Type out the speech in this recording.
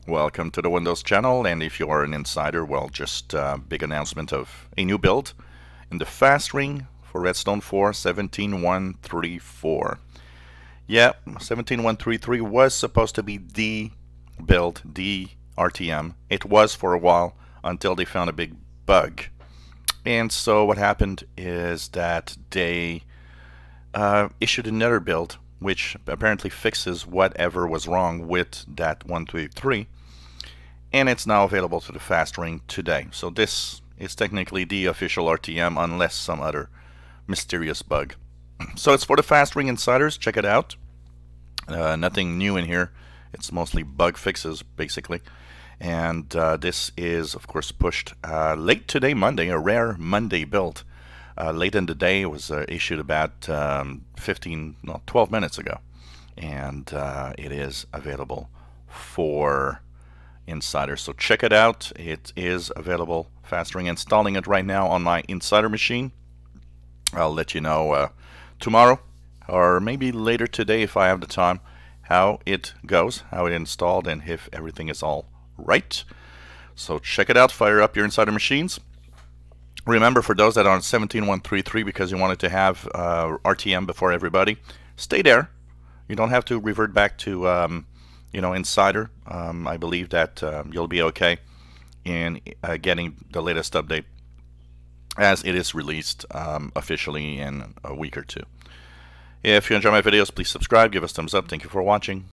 Welcome to the Windows channel, and if you are an insider, well, just big announcement of a new build in the fast ring for Redstone 4 17134. Yeah, 17133 was supposed to be the build, the RTM. It was for a while until they found a big bug. And so what happened is that they issued another build which apparently fixes whatever was wrong with that 133, and it's now available to the fast ring today. So this is technically the official RTM unless some other mysterious bug. So it's for the fast ring insiders. Check it out. Nothing new in here. It's mostly bug fixes basically, and this is of course pushed late today, Monday, a rare Monday build. Late in the day. It was issued about 12 minutes ago, and it is available for insiders. So check it out. It is available fast ring. Installing it right now on my insider machine. I'll let you know tomorrow or maybe later today if I have the time how it goes, how it installed, and if everything is all right. So check it out. Fire up your insider machines. Remember, for those that are on 17133 because you wanted to have RTM before everybody, stay there. You don't have to revert back to Insider. I believe that you'll be okay in getting the latest update as it is released officially in a week or two. If you enjoy my videos, please subscribe, give us a thumbs up. Thank you for watching.